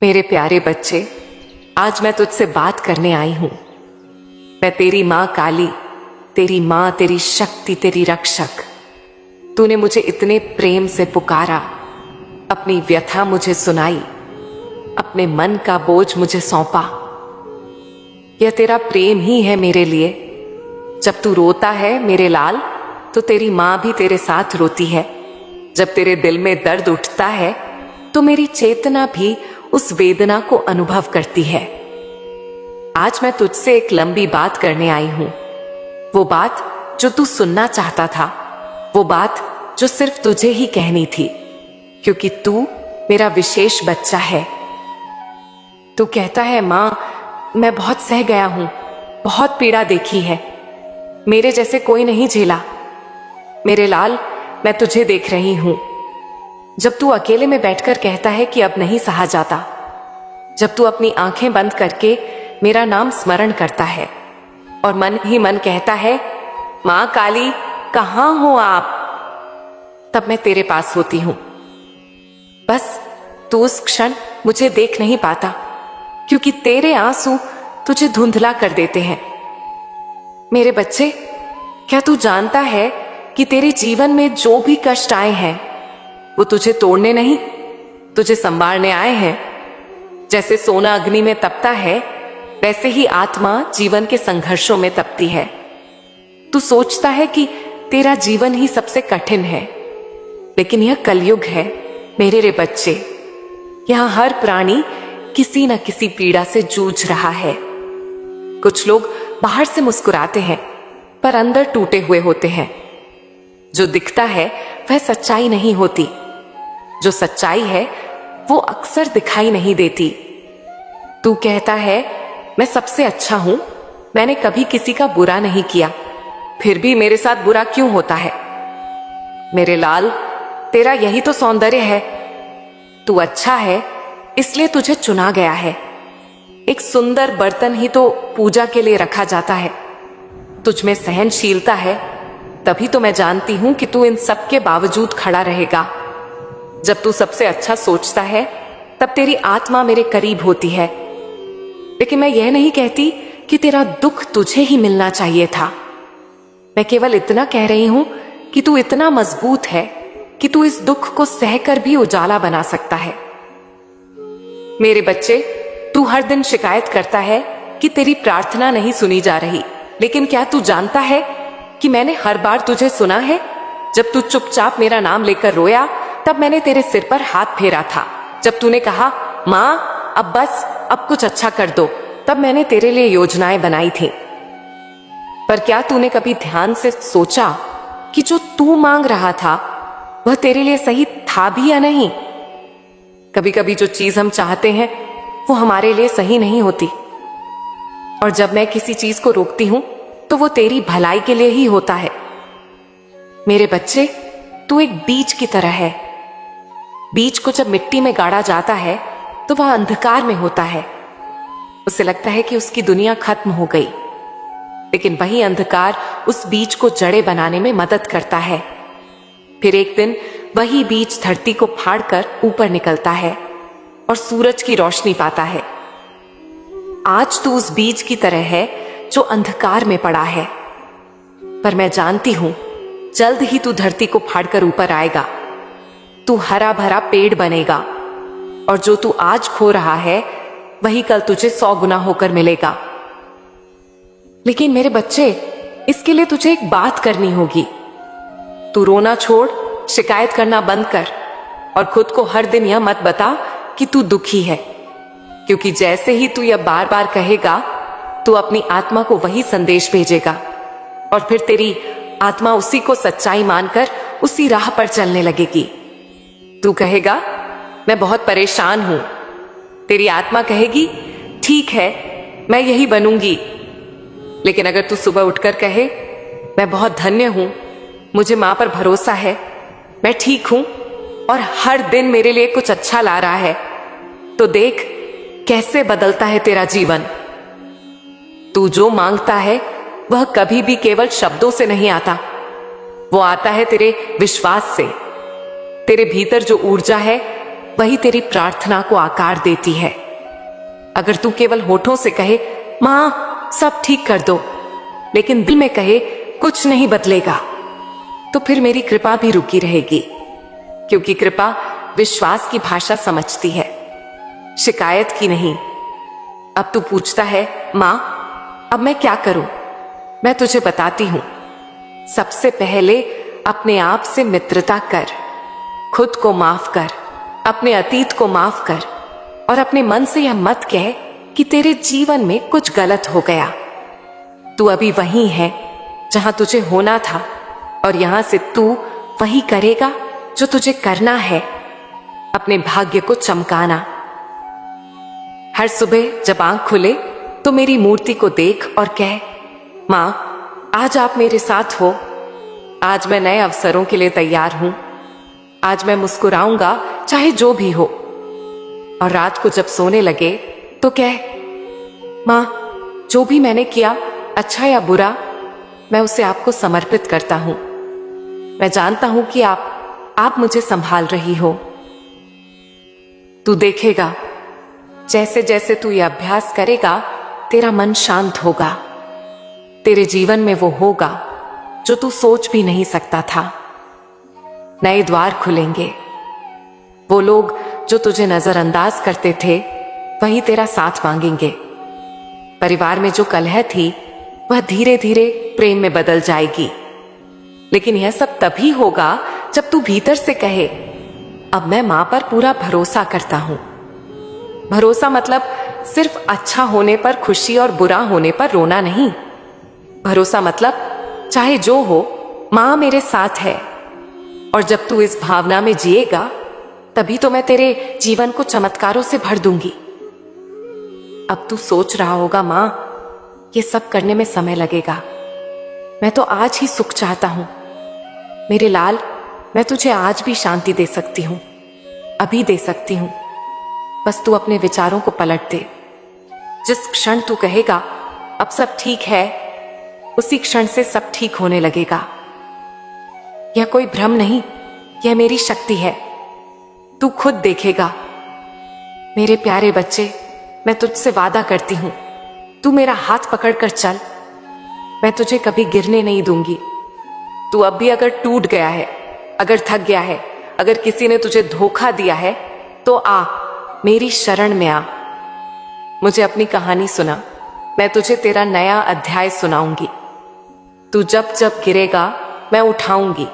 मेरे प्यारे बच्चे, आज मैं तुझसे बात करने आई हूं। मैं तेरी मां काली, तेरी मां, तेरी शक्ति, तेरी रक्षक। तूने मुझे इतने प्रेम से पुकारा, अपनी व्यथा मुझे सुनाई, अपने मन का बोझ मुझे सौंपा। यह तेरा प्रेम ही है मेरे लिए। जब तू रोता है मेरे लाल, तो तेरी मां भी तेरे साथ रोती है। जब तेरे दिल में दर्द उठता है, तो मेरी चेतना भी उस वेदना को अनुभव करती है। आज मैं तुझसे एक लंबी बात करने आई हूं। वो बात जो तू सुनना चाहता था, वो बात जो सिर्फ तुझे ही कहनी थी, क्योंकि तू मेरा विशेष बच्चा है। तू कहता है, मां, मैं बहुत सह गया हूं, बहुत पीड़ा देखी है, मेरे जैसे कोई नहीं झेला। मेरे लाल, मैं तुझे देख रही हूं। जब तू अकेले में बैठकर कहता है कि अब नहीं सहा जाता, जब तू अपनी आंखें बंद करके मेरा नाम स्मरण करता है और मन ही मन कहता है, मां काली, कहां हो आप, तब मैं तेरे पास होती हूं। बस तू उस क्षण मुझे देख नहीं पाता, क्योंकि तेरे आंसू तुझे धुंधला कर देते हैं। मेरे बच्चे, क्या तू जानता है कि तेरे जीवन में जो भी कष्ट आए हैं, वो तुझे तोड़ने नहीं, तुझे संभालने आए हैं। जैसे सोना अग्नि में तपता है, वैसे ही आत्मा जीवन के संघर्षों में तपती है। तू सोचता है कि तेरा जीवन ही सबसे कठिन है, लेकिन यह कलयुग है मेरे रे बच्चे। यहां हर प्राणी किसी न किसी पीड़ा से जूझ रहा है। कुछ लोग बाहर से मुस्कुराते हैं, पर अंदर टूटे हुए होते हैं। जो दिखता है वह सच्चाई नहीं होती, जो सच्चाई है वो अक्सर दिखाई नहीं देती। तू कहता है, मैं सबसे अच्छा हूं, मैंने कभी किसी का बुरा नहीं किया, फिर भी मेरे साथ बुरा क्यों होता है? मेरे लाल, तेरा यही तो सौंदर्य है। तू अच्छा है, इसलिए तुझे चुना गया है। एक सुंदर बर्तन ही तो पूजा के लिए रखा जाता है। तुझ में सहनशीलता है, तभी तो मैं जानती हूं कि तू इन सब के बावजूद खड़ा रहेगा। जब तू सबसे अच्छा सोचता है, तब तेरी आत्मा मेरे करीब होती है। लेकिन मैं यह नहीं कहती कि तेरा दुख तुझे ही मिलना चाहिए था। मैं केवल इतना कह रही हूं कि तू इतना मजबूत है कि तू इस दुख को सहकर भी उजाला बना सकता है। मेरे बच्चे, तू हर दिन शिकायत करता है कि तेरी प्रार्थना नहीं सुनी जा रही, लेकिन क्या तू जानता है कि मैंने हर बार तुझे सुना है? जब तू चुपचाप मेरा नाम लेकर रोया, तब मैंने तेरे सिर पर हाथ फेरा था। जब तूने कहा, मां, अब बस, अब कुछ अच्छा कर दो, तब मैंने तेरे लिए योजनाएं बनाई थी। पर क्या तूने कभी ध्यान से सोचा कि जो तू मांग रहा था वह तेरे लिए सही था भी या नहीं? कभी कभी जो चीज हम चाहते हैं वो हमारे लिए सही नहीं होती, और जब मैं किसी चीज को रोकती हूं तो वो तेरी भलाई के लिए ही होता है। मेरे बच्चे, तू एक बीज की तरह है। बीज को जब मिट्टी में गाड़ा जाता है तो वह अंधकार में होता है। उसे लगता है कि उसकी दुनिया खत्म हो गई, लेकिन वही अंधकार उस बीज को जड़ें बनाने में मदद करता है। फिर एक दिन वही बीज धरती को फाड़कर ऊपर निकलता है और सूरज की रोशनी पाता है। आज तू उस बीज की तरह है जो अंधकार में पड़ा है, पर मैं जानती हूं जल्द ही तू धरती को फाड़कर ऊपर आएगा। तू हरा भरा पेड़ बनेगा, और जो तू आज खो रहा है वही कल तुझे 100 गुना होकर मिलेगा। लेकिन मेरे बच्चे, इसके लिए तुझे एक बात करनी होगी। तू रोना छोड़, शिकायत करना बंद कर, और खुद को हर दिन यह मत बता कि तू दुखी है, क्योंकि जैसे ही तू यह बार बार कहेगा, तू अपनी आत्मा को वही संदेश भेजेगा, और फिर तेरी आत्मा उसी को सच्चाई मानकर उसी राह पर चलने लगेगी। तू कहेगा, मैं बहुत परेशान हूं। तेरी आत्मा कहेगी, ठीक है, मैं यही बनूंगी। लेकिन अगर तू सुबह उठकर कहे, मैं बहुत धन्य हूं, मुझे मां पर भरोसा है, मैं ठीक हूं और हर दिन मेरे लिए कुछ अच्छा ला रहा है, तो देख कैसे बदलता है तेरा जीवन। तू जो मांगता है वह कभी भी केवल शब्दों से नहीं आता, वो आता है तेरे विश्वास से। तेरे भीतर जो ऊर्जा है वही तेरी प्रार्थना को आकार देती है। अगर तू केवल होठों से कहे माँ सब ठीक कर दो, लेकिन दिल में कहे कुछ नहीं बदलेगा, तो फिर मेरी कृपा भी रुकी रहेगी, क्योंकि कृपा विश्वास की भाषा समझती है, शिकायत की नहीं। अब तू पूछता है माँ अब मैं क्या करूं? मैं तुझे बताती हूं। सबसे पहले अपने आप से मित्रता कर, खुद को माफ कर, अपने अतीत को माफ कर, और अपने मन से यह मत कह कि तेरे जीवन में कुछ गलत हो गया। तू अभी वही है जहां तुझे होना था, और यहां से तू वही करेगा जो तुझे करना है, अपने भाग्य को चमकाना। हर सुबह जब आंख खुले तो मेरी मूर्ति को देख और कह मां आज आप मेरे साथ हो, आज मैं नए अवसरों के लिए तैयार हूं, आज मैं मुस्कुराऊंगा चाहे जो भी हो। और रात को जब सोने लगे तो कह मां जो भी मैंने किया अच्छा या बुरा, मैं उसे आपको समर्पित करता हूं। मैं जानता हूं कि आप मुझे संभाल रही हो। तू देखेगा जैसे जैसे तू ये अभ्यास करेगा तेरा मन शांत होगा, तेरे जीवन में वो होगा जो तू सोच भी नहीं सकता था। नए द्वार खुलेंगे, वो लोग जो तुझे नजरअंदाज करते थे वही तेरा साथ मांगेंगे। परिवार में जो कलह थी वह धीरे धीरे प्रेम में बदल जाएगी, लेकिन यह सब तभी होगा जब तू भीतर से कहे अब मैं मां पर पूरा भरोसा करता हूं। भरोसा मतलब सिर्फ अच्छा होने पर खुशी और बुरा होने पर रोना नहीं। भरोसा मतलब चाहे जो हो मां मेरे साथ है, और जब तू इस भावना में जिएगा तभी तो मैं तेरे जीवन को चमत्कारों से भर दूंगी। अब तू सोच रहा होगा मां ये सब करने में समय लगेगा, मैं तो आज ही सुख चाहता हूं। मेरे लाल मैं तुझे आज भी शांति दे सकती हूं, अभी दे सकती हूं, बस तू अपने विचारों को पलट दे। जिस क्षण तू कहेगा अब सब ठीक है, उसी क्षण से सब ठीक होने लगेगा। यह कोई भ्रम नहीं, यह मेरी शक्ति है, तू खुद देखेगा। मेरे प्यारे बच्चे मैं तुझसे वादा करती हूं, तू मेरा हाथ पकड़कर चल, मैं तुझे कभी गिरने नहीं दूंगी। तू अब भी अगर टूट गया है, अगर थक गया है, अगर किसी ने तुझे धोखा दिया है, तो आ मेरी शरण में आ, मुझे अपनी कहानी सुना, मैं तुझे तेरा नया अध्याय सुनाऊंगी। तू जब जब गिरेगा मैं उठाऊंगी,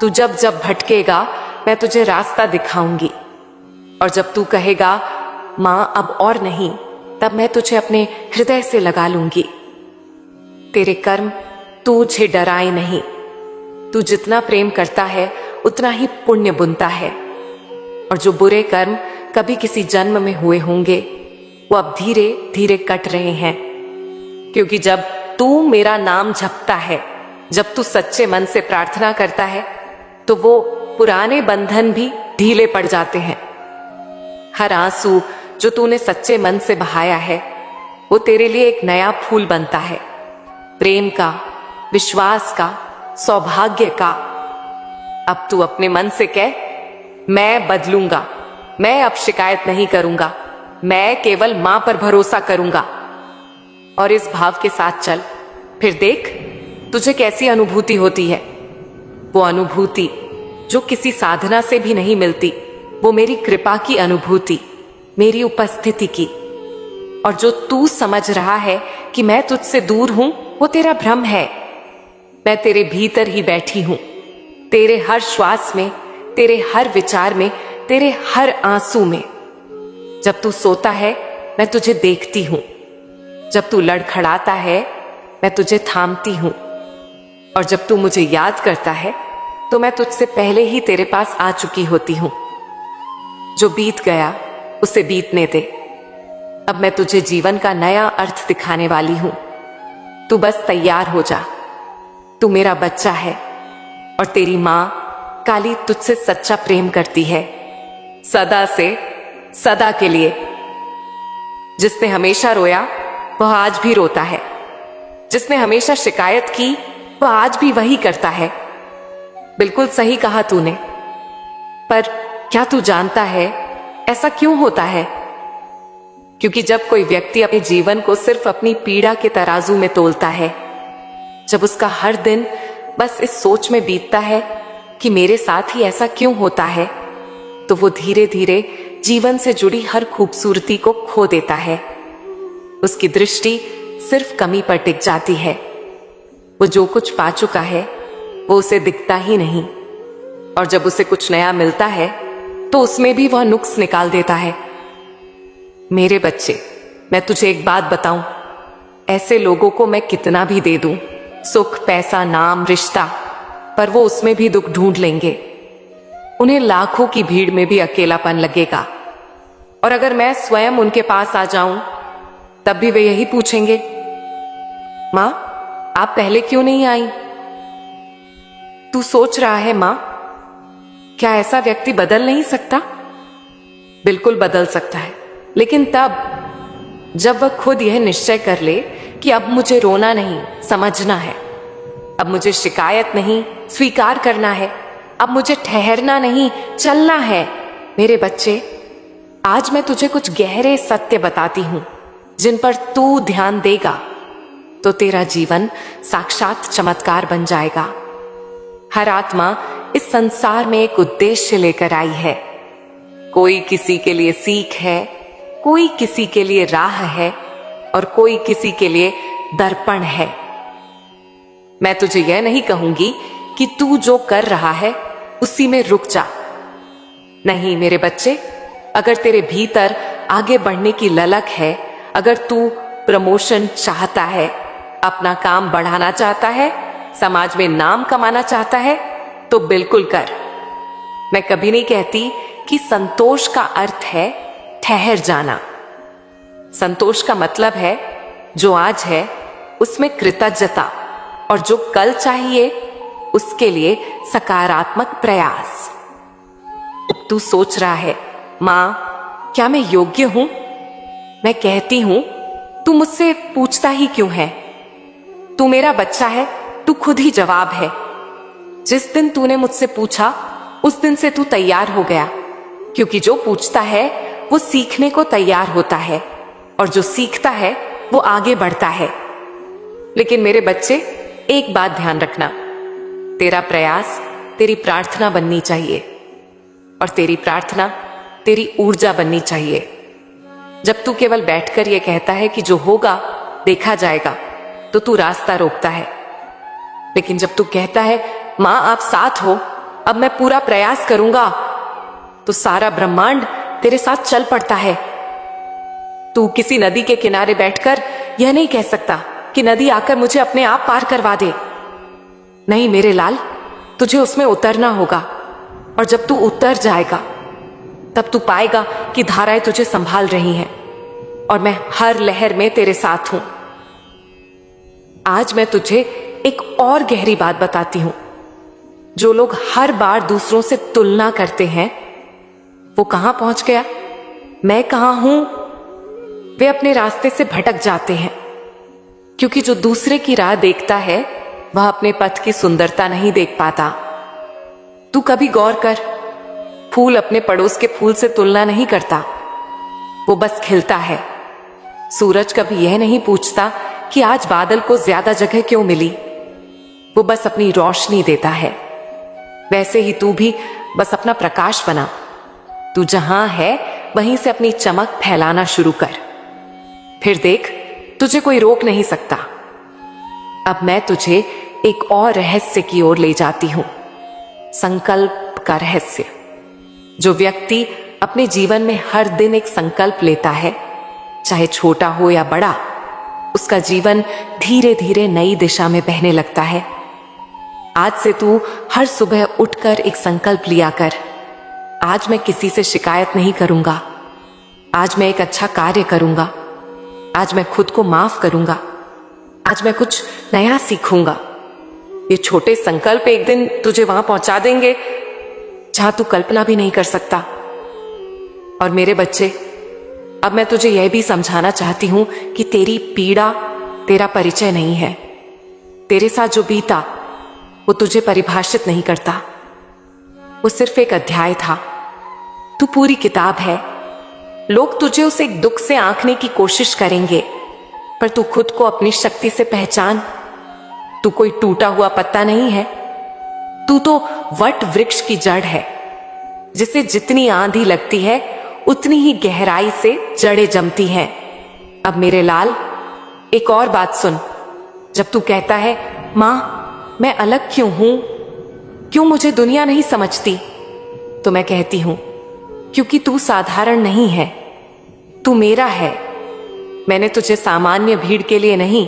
तू जब जब भटकेगा मैं तुझे रास्ता दिखाऊंगी, और जब तू कहेगा मां अब और नहीं, तब मैं तुझे अपने हृदय से लगा लूंगी। तेरे कर्म तुझे डराए नहीं, तू जितना प्रेम करता है उतना ही पुण्य बुनता है, और जो बुरे कर्म कभी किसी जन्म में हुए होंगे वो अब धीरे धीरे कट रहे हैं, क्योंकि जब तू मेरा नाम जपता है, जब तू सच्चे मन से प्रार्थना करता है, तो वो पुराने बंधन भी ढीले पड़ जाते हैं। हर आंसू जो तूने सच्चे मन से बहाया है वो तेरे लिए एक नया फूल बनता है, प्रेम का, विश्वास का, सौभाग्य का। अब तू अपने मन से कह मैं बदलूंगा, मैं अब शिकायत नहीं करूंगा, मैं केवल मां पर भरोसा करूंगा। और इस भाव के साथ चल, फिर देख तुझे कैसी अनुभूति होती है। वो अनुभूति जो किसी साधना से भी नहीं मिलती, वो मेरी कृपा की अनुभूति, मेरी उपस्थिति की। और जो तू समझ रहा है कि मैं तुझसे दूर हूं, वो तेरा भ्रम है। मैं तेरे भीतर ही बैठी हूं, तेरे हर श्वास में, तेरे हर विचार में, तेरे हर आंसू में। जब तू सोता है मैं तुझे देखती हूं, जब तू लड़खड़ाता है मैं तुझे थामती हूं, और जब तू मुझे याद करता है तो मैं तुझसे पहले ही तेरे पास आ चुकी होती हूं। जो बीत गया उसे बीतने दे, अब मैं तुझे जीवन का नया अर्थ दिखाने वाली हूं। तू बस तैयार हो जा, तू मेरा बच्चा है, और तेरी मां काली तुझसे सच्चा प्रेम करती है, सदा से सदा के लिए। जिसने हमेशा रोया वह आज भी रोता है, जिसने हमेशा शिकायत की वह आज भी वही करता है। बिल्कुल सही कहा तूने, पर क्या तू जानता है ऐसा क्यों होता है? क्योंकि जब कोई व्यक्ति अपने जीवन को सिर्फ अपनी पीड़ा के तराजू में तोलता है, जब उसका हर दिन बस इस सोच में बीतता है कि मेरे साथ ही ऐसा क्यों होता है, तो वो धीरे धीरे जीवन से जुड़ी हर खूबसूरती को खो देता है। उसकी दृष्टि सिर्फ कमी पर टिक जाती है। वो जो कुछ पा चुका है वो उसे दिखता ही नहीं, और जब उसे कुछ नया मिलता है तो उसमें भी वह नुक्स निकाल देता है। मेरे बच्चे, मैं तुझे एक बात बताऊं, ऐसे लोगों को मैं कितना भी दे दूं, सुख, पैसा, नाम, रिश्ता, पर वो उसमें भी दुख ढूंढ लेंगे। उन्हें लाखों की भीड़ में भी अकेलापन लगेगा, और अगर मैं स्वयं उनके पास आ जाऊं तब भी वे यही पूछेंगे, मां आप पहले क्यों नहीं आई? तू सोच रहा है मां, क्या ऐसा व्यक्ति बदल नहीं सकता? बिल्कुल बदल सकता है, लेकिन तब जब वह खुद यह निश्चय कर ले कि अब मुझे रोना नहीं, समझना है। अब मुझे शिकायत नहीं, स्वीकार करना है। अब मुझे ठहरना नहीं, चलना है। मेरे बच्चे, आज मैं तुझे कुछ गहरे सत्य बताती हूं, जिन पर तू ध्यान देगा तो तेरा जीवन साक्षात चमत्कार बन जाएगा। हर आत्मा इस संसार में एक उद्देश्य लेकर आई है। कोई किसी के लिए सीख है, कोई किसी के लिए राह है, और कोई किसी के लिए दर्पण है। मैं तुझे यह नहीं कहूंगी कि तू जो कर रहा है उसी में रुक जा। नहीं मेरे बच्चे, अगर तेरे भीतर आगे बढ़ने की ललक है, अगर तू प्रमोशन चाहता है, अपना काम बढ़ाना चाहता है, समाज में नाम कमाना चाहता है, तो बिल्कुल कर। मैं कभी नहीं कहती कि संतोष का अर्थ है ठहर जाना। संतोष का मतलब है जो आज है उसमें कृतज्ञता, और जो कल चाहिए उसके लिए सकारात्मक प्रयास। तू सोच रहा है, मां क्या मैं योग्य हूं? मैं कहती हूं, तू मुझसे पूछता ही क्यों है? तू मेरा बच्चा है, तू खुद ही जवाब है। जिस दिन तूने मुझसे पूछा उस दिन से तू तैयार हो गया, क्योंकि जो पूछता है वो सीखने को तैयार होता है, और जो सीखता है वो आगे बढ़ता है। लेकिन मेरे बच्चे, एक बात ध्यान रखना, तेरा प्रयास तेरी प्रार्थना बननी चाहिए, और तेरी प्रार्थना तेरी ऊर्जा बननी चाहिए। जब तू केवल बैठकर यह कहता है कि जो होगा देखा जाएगा, तो तू रास्ता रोकता है। लेकिन जब तू कहता है, मां आप साथ हो, अब मैं पूरा प्रयास करूंगा, तो सारा ब्रह्मांड तेरे साथ चल पड़ता है। तू किसी नदी के किनारे बैठकर यह नहीं कह सकता कि नदी आकर मुझे अपने आप पार करवा दे। नहीं मेरे लाल, तुझे उसमें उतरना होगा, और जब तू उतर जाएगा तब तू पाएगा कि धाराएं तुझे संभाल रही हैं, और मैं हर लहर में तेरे साथ हूं। आज मैं तुझे एक और गहरी बात बताती हूं। जो लोग हर बार दूसरों से तुलना करते हैं, वो कहां पहुंच गया, मैं कहां हूं? वे अपने रास्ते से भटक जाते हैं, क्योंकि जो दूसरे की राह देखता है वह अपने पथ की सुंदरता नहीं देख पाता। तू कभी गौर कर, फूल अपने पड़ोस के फूल से तुलना नहीं करता, वो बस खिलता है। सूरज कभी यह नहीं पूछता कि आज बादल को ज्यादा जगह क्यों मिली, वो बस अपनी रोशनी देता है। वैसे ही तू भी बस अपना प्रकाश बना। तू जहां है वहीं से अपनी चमक फैलाना शुरू कर, फिर देख तुझे कोई रोक नहीं सकता। अब मैं तुझे एक और रहस्य की ओर ले जाती हूं, संकल्प का रहस्य। जो व्यक्ति अपने जीवन में हर दिन एक संकल्प लेता है, चाहे छोटा हो या बड़ा, उसका जीवन धीरे धीरे नई दिशा में बहने लगता है। आज से तू हर सुबह उठकर एक संकल्प लिया कर, आज मैं किसी से शिकायत नहीं करूंगा, आज मैं एक अच्छा कार्य करूंगा, आज मैं खुद को माफ करूंगा, आज मैं कुछ नया सीखूंगा। ये छोटे संकल्प एक दिन तुझे वहां पहुंचा देंगे जहां तू कल्पना भी नहीं कर सकता। और मेरे बच्चे, अब मैं तुझे यह भी समझाना चाहती हूं कि तेरी पीड़ा तेरा परिचय नहीं है। तेरे साथ जो बीता वो तुझे परिभाषित नहीं करता, वो सिर्फ एक अध्याय था। तू पूरी किताब है। लोग तुझे उस एक दुख से आंकने की कोशिश करेंगे, पर तू खुद को अपनी शक्ति से पहचान। तू कोई टूटा हुआ पत्ता नहीं है, तू तो वट वृक्ष की जड़ है, जिसे जितनी आंधी लगती है उतनी ही गहराई से जड़ें जमती हैं। अब मेरे लाल, एक और बात सुन। जब तू कहता है मां मैं अलग क्यों हूं, क्यों मुझे दुनिया नहीं समझती, तो मैं कहती हूं क्योंकि तू साधारण नहीं है, तू मेरा है। मैंने तुझे सामान्य भीड़ के लिए नहीं,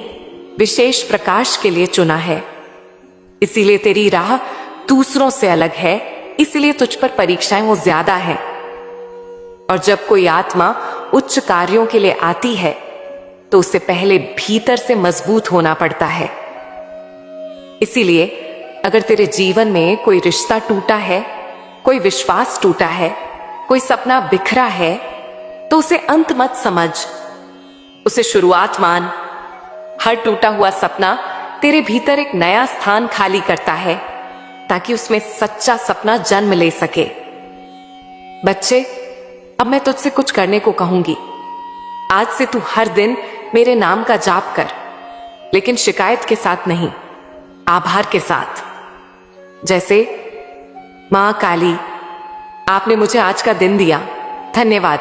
विशेष प्रकाश के लिए चुना है। इसीलिए तेरी राह दूसरों से अलग है, इसलिए तुझ पर परीक्षाएं वो ज्यादा है। और जब कोई आत्मा उच्च कार्यों के लिए आती है तो उसे पहले भीतर से मजबूत होना पड़ता है। इसीलिए अगर तेरे जीवन में कोई रिश्ता टूटा है, कोई विश्वास टूटा है, कोई सपना बिखरा है, तो उसे अंत मत समझ, उसे शुरुआत मान। हर टूटा हुआ सपना तेरे भीतर एक नया स्थान खाली करता है, ताकि उसमें सच्चा सपना जन्म ले सके। बच्चे, अब मैं तुझसे कुछ करने को कहूंगी। आज से तू हर दिन मेरे नाम का जाप कर, लेकिन शिकायत के साथ नहीं, आभार के साथ। जैसे मां काली, आपने मुझे आज का दिन दिया, धन्यवाद।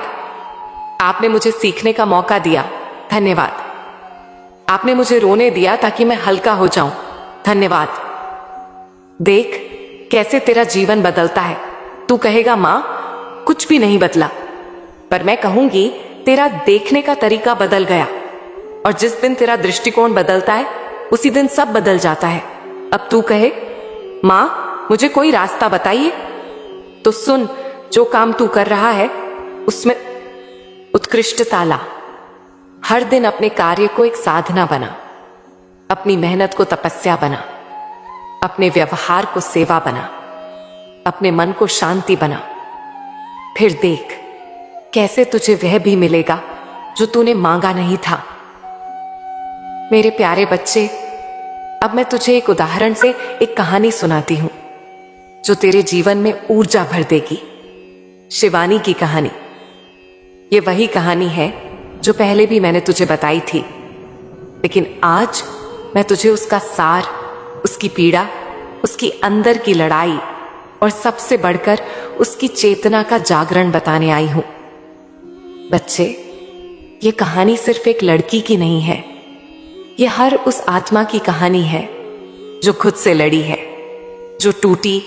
आपने मुझे सीखने का मौका दिया, धन्यवाद। आपने मुझे रोने दिया ताकि मैं हल्का हो जाऊं, धन्यवाद। देख कैसे तेरा जीवन बदलता है। तू कहेगा मां कुछ भी नहीं बदला, पर मैं कहूंगी तेरा देखने का तरीका बदल गया। और जिस दिन तेरा दृष्टिकोण बदलता है उसी दिन सब बदल जाता है। अब तू कहे मां मुझे कोई रास्ता बताइए, तो सुन, जो काम तू कर रहा है उसमें उत्कृष्टता ला। हर दिन अपने कार्य को एक साधना बना, अपनी मेहनत को तपस्या बना, अपने व्यवहार को सेवा बना, अपने मन को शांति बना। फिर देख कैसे तुझे वह भी मिलेगा जो तूने मांगा नहीं था। मेरे प्यारे बच्चे, अब मैं तुझे एक उदाहरण से एक कहानी सुनाती हूं जो तेरे जीवन में ऊर्जा भर देगी। शिवानी की कहानी। ये वही कहानी है जो पहले भी मैंने तुझे बताई थी, लेकिन आज मैं तुझे उसका सार, उसकी पीड़ा, उसकी अंदर की लड़ाई और सबसे बढ़कर उसकी चेतना का जागरण बताने आई हूं। बच्चे, ये कहानी सिर्फ एक लड़की की नहीं है, ये हर उस आत्मा की कहानी है जो खुद से लड़ी है, जो टूटी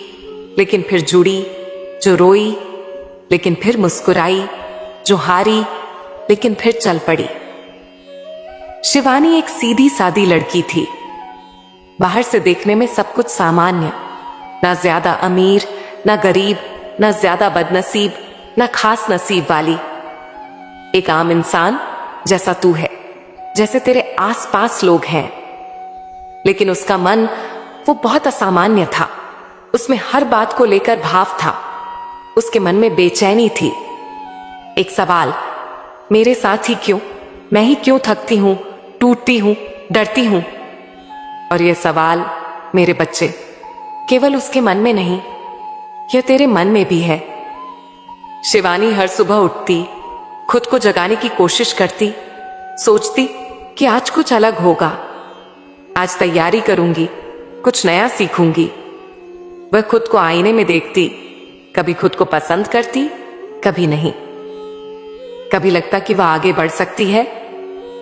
लेकिन फिर जुड़ी, जो रोई लेकिन फिर मुस्कुराई, जो हारी लेकिन फिर चल पड़ी। शिवानी एक सीधी सादी लड़की थी, बाहर से देखने में सब कुछ सामान्य, ना ज्यादा अमीर, ना गरीब, ना ज्यादा बदनसीब, ना खास नसीब वाली। एक आम इंसान जैसा तू है, जैसे तेरे आसपास लोग हैं। लेकिन उसका मन वो बहुत असामान्य था। उसमें हर बात को लेकर भाव था। उसके मन में बेचैनी थी। एक सवाल, मेरे साथ ही क्यों, मैं ही क्यों थकती हूं, टूटती हूं, डरती हूं। और यह सवाल मेरे बच्चे केवल उसके मन में नहीं, यह तेरे मन में भी है। शिवानी हर सुबह उठती, खुद को जगाने की कोशिश करती, सोचती कि आज कुछ अलग होगा, आज तैयारी करूंगी, कुछ नया सीखूंगी। वह खुद को आईने में देखती, कभी खुद को पसंद करती, कभी नहीं। कभी लगता कि वह आगे बढ़ सकती है,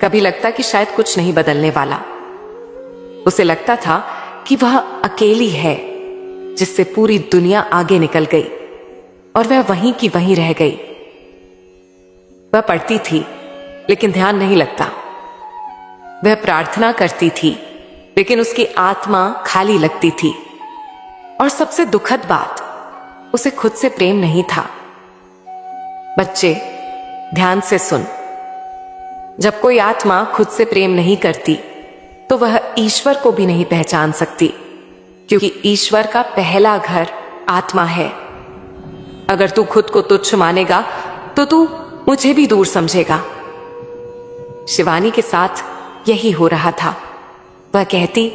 कभी लगता कि शायद कुछ नहीं बदलने वाला। उसे लगता था कि वह अकेली है, जिससे पूरी दुनिया आगे निकल गई और वह वहीं की वहीं रह गई। वह पढ़ती थी लेकिन ध्यान नहीं लगता। वह प्रार्थना करती थी लेकिन उसकी आत्मा खाली लगती थी। और सबसे दुखद बात, उसे खुद से प्रेम नहीं था। बच्चे, ध्यान से सुन, जब कोई आत्मा खुद से प्रेम नहीं करती तो वह ईश्वर को भी नहीं पहचान सकती, क्योंकि ईश्वर का पहला घर आत्मा है। अगर तू खुद को तुच्छ मानेगा तो तू मुझे भी दूर समझेगा। शिवानी के साथ यही हो रहा था। वह कहती,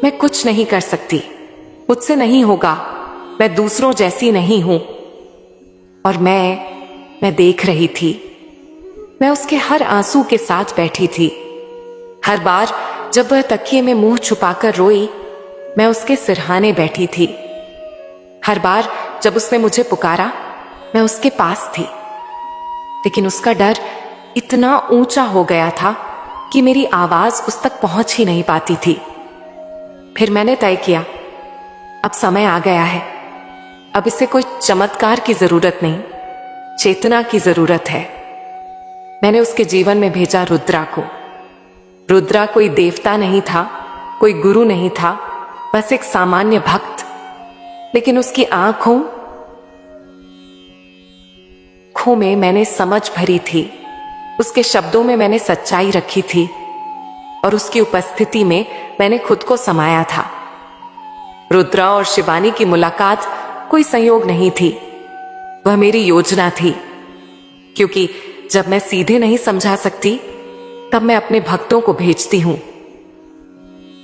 मैं कुछ नहीं कर सकती, मुझसे नहीं होगा, मैं दूसरों जैसी नहीं हूं। और मैं देख रही थी। मैं उसके हर आंसू के साथ बैठी थी। हर बार जब वह तकिए में मुंह छुपाकर रोई, मैं उसके सिरहाने बैठी थी। हर बार जब उसने मुझे पुकारा, मैं उसके पास थी। लेकिन उसका डर इतना ऊंचा हो गया था कि मेरी आवाज उस तक पहुंच ही नहीं पाती थी। फिर मैंने तय किया, अब समय आ गया है। अब इसे कोई चमत्कार की जरूरत नहीं, चेतना की जरूरत है। मैंने उसके जीवन में भेजा रुद्रा को। रुद्रा कोई देवता नहीं था, कोई गुरु नहीं था, बस एक सामान्य भक्त। लेकिन उसकी आंखों में मैंने समझ भरी थी, उसके शब्दों में मैंने सच्चाई रखी थी, और उसकी उपस्थिति में मैंने खुद को समाया था। रुद्रा और शिवानी की मुलाकात कोई संयोग नहीं थी, वह मेरी योजना थी। क्योंकि जब मैं सीधे नहीं समझा सकती, तब मैं अपने भक्तों को भेजती हूं।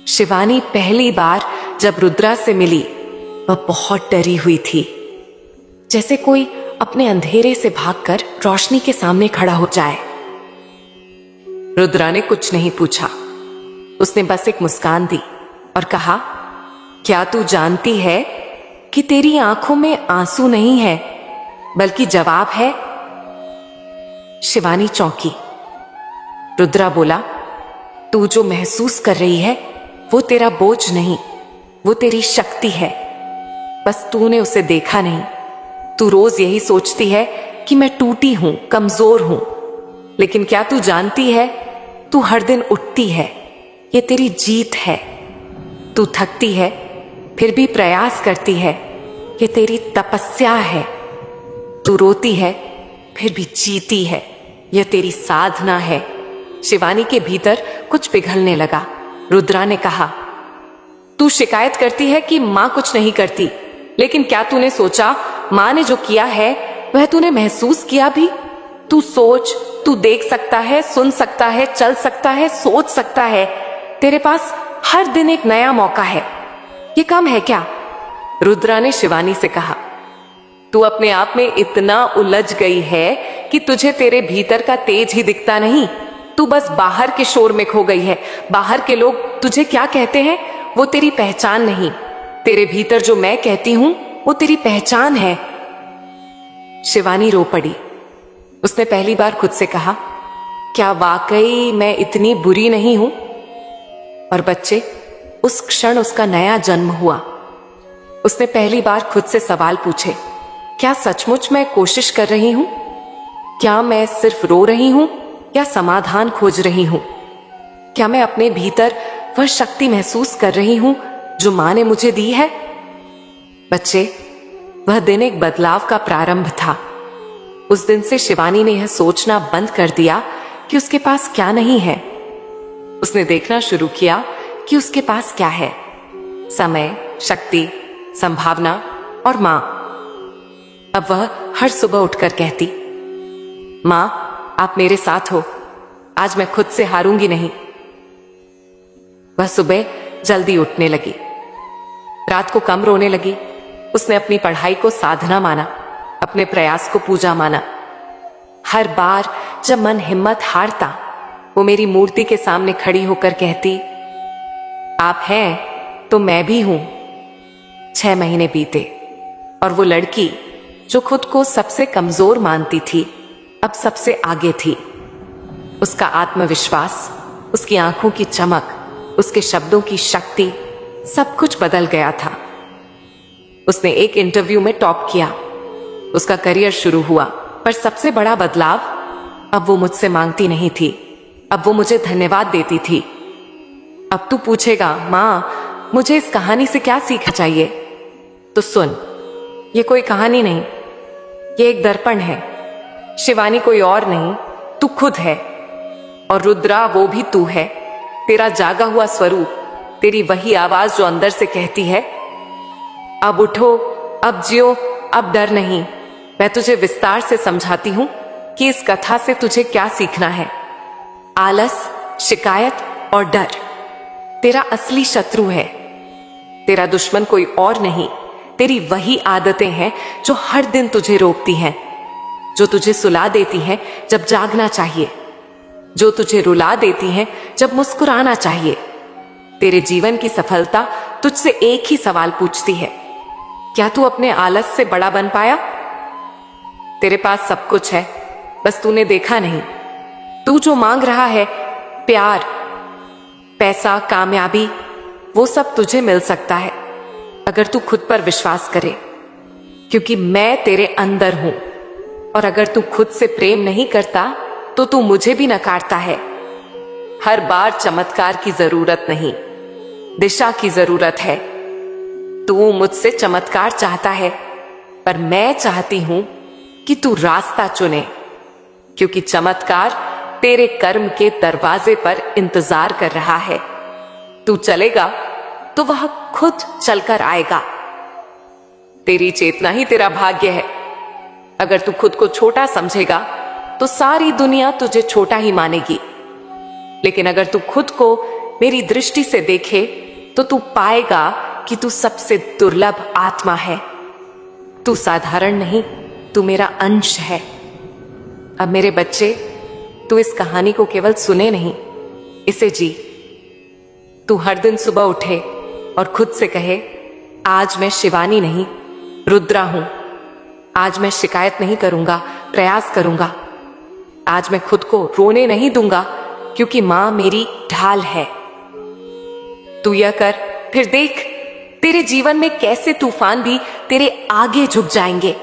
शिवानी पहली बार जब रुद्रा से मिली, वह बहुत डरी हुई थी, जैसे कोई अपने अंधेरे से भागकर रोशनी के सामने खड़ा हो जाए। रुद्रा ने कुछ नहीं पूछा, उसने बस एक मुस्कान दी और कहा, क्या तू जानती है कि तेरी आंखों में आंसू नहीं है, बल्कि जवाब है? शिवानी चौंकी। रुद्रा बोला, तू जो महसूस कर रही है वो तेरा बोझ नहीं, वो तेरी शक्ति है। बस तूने उसे देखा नहीं। तू रोज यही सोचती है कि मैं टूटी हूं, कमजोर हूं। लेकिन क्या तू जानती है, तू हर दिन उठती है, ये तेरी जीत है। तू थकती है फिर भी प्रयास करती है, ये तेरी तपस्या है। तू रोती है फिर भी जीती है, यह तेरी साधना है। शिवानी के भीतर कुछ पिघलने लगा। रुद्रा ने कहा, तू शिकायत करती है कि मां कुछ नहीं करती, लेकिन क्या तूने सोचा मां ने जो किया है वह तूने महसूस किया भी? तू सोच, तू देख सकता है, सुन सकता है, चल सकता है, सोच सकता है। तेरे पास हर दिन एक नया मौका है। ये कम है क्या? रुद्रा ने शिवानी से कहा, तू अपने आप में इतना उलझ गई है कि तुझे तेरे भीतर का तेज ही दिखता नहीं। तू बस बाहर के शोर में खो गई है। बाहर के लोग तुझे क्या कहते हैं वो तेरी पहचान नहीं। तेरे भीतर जो मैं कहती हूं वो तेरी पहचान है। शिवानी रो पड़ी। उसने पहली बार खुद से कहा, क्या वाकई मैं इतनी बुरी नहीं हूं? और बच्चे, उस क्षण उसका नया जन्म हुआ। उसने पहली बार खुद से सवाल पूछे, क्या सचमुच मैं कोशिश कर रही हूं? क्या मैं सिर्फ रो रही हूं या समाधान खोज रही हूं? क्या मैं अपने भीतर वह शक्ति महसूस कर रही हूं जो मां ने मुझे दी है? बच्चे, वह दिन एक बदलाव का प्रारंभ था। उस दिन से शिवानी ने यह सोचना बंद कर दिया कि उसके पास क्या नहीं है। उसने देखना शुरू किया कि उसके पास क्या है। समय, शक्ति, संभावना और मां। अब वह हर सुबह उठकर कहती, मां, आप मेरे साथ हो, आज मैं खुद से हारूंगी नहीं। वह सुबह जल्दी उठने लगी, रात को कम रोने लगी। उसने अपनी पढ़ाई को साधना माना, अपने प्रयास को पूजा माना। हर बार जब मन हिम्मत हारता, वो मेरी मूर्ति के सामने खड़ी होकर कहती, आप हैं तो मैं भी हूं। 6 महीने बीते और वो लड़की जो खुद को सबसे कमजोर मानती थी, अब सबसे आगे थी। उसका आत्मविश्वास, उसकी आंखों की चमक, उसके शब्दों की शक्ति, सब कुछ बदल गया था। उसने एक इंटरव्यू में टॉप किया, उसका करियर शुरू हुआ। पर सबसे बड़ा बदलाव, अब वो मुझसे मांगती नहीं थी, अब वो मुझे धन्यवाद देती थी। अब तू पूछेगा, मां, मुझे इस कहानी से क्या सीखना चाहिए? तो सुन, ये कोई कहानी नहीं, ये एक दर्पण है। शिवानी कोई और नहीं, तू खुद है। और रुद्रा, वो भी तू है, तेरा जागा हुआ स्वरूप, तेरी वही आवाज जो अंदर से कहती है, अब उठो, अब जियो, अब डर नहीं। मैं तुझे विस्तार से समझाती हूं कि इस कथा से तुझे क्या सीखना है। आलस, शिकायत और डर तेरा असली शत्रु है। तेरा दुश्मन कोई और नहीं, तेरी वही आदतें हैं जो हर दिन तुझे रोकती हैं। जो तुझे सुला देती हैं जब जागना चाहिए, जो तुझे रुला देती हैं जब मुस्कुराना चाहिए। तेरे जीवन की सफलता तुझसे एक ही सवाल पूछती है, क्या तू अपने आलस से बड़ा बन पाया? तेरे पास सब कुछ है, बस तूने देखा नहीं। तू जो मांग रहा है, प्यार, पैसा, कामयाबी, वो सब तुझे मिल सकता है अगर तू खुद पर विश्वास करे, क्योंकि मैं तेरे अंदर हूं। और अगर तू खुद से प्रेम नहीं करता तो तू मुझे भी नकारता है। हर बार चमत्कार की जरूरत नहीं, दिशा की जरूरत है। तू मुझसे चमत्कार चाहता है, पर मैं चाहती हूं कि तू रास्ता चुने, क्योंकि चमत्कार तेरे कर्म के दरवाजे पर इंतजार कर रहा है। तू चलेगा तो वह खुद चलकर आएगा। तेरी चेतना ही तेरा भाग्य है। अगर तू खुद को छोटा समझेगा तो सारी दुनिया तुझे छोटा ही मानेगी, लेकिन अगर तू खुद को मेरी दृष्टि से देखे तो तू पाएगा कि तू सबसे दुर्लभ आत्मा है। तू साधारण नहीं, तू मेरा अंश है। अब मेरे बच्चे, तू इस कहानी को केवल सुने नहीं, इसे जी। तू हर दिन सुबह उठे और खुद से कहे, आज मैं शिवानी नहीं, रुद्रा हूं। आज मैं शिकायत नहीं करूंगा, प्रयास करूंगा। आज मैं खुद को रोने नहीं दूंगा, क्योंकि मां मेरी ढाल है। तू यह कर, फिर देख तेरे जीवन में कैसे तूफान भी तेरे आगे झुक जाएंगे।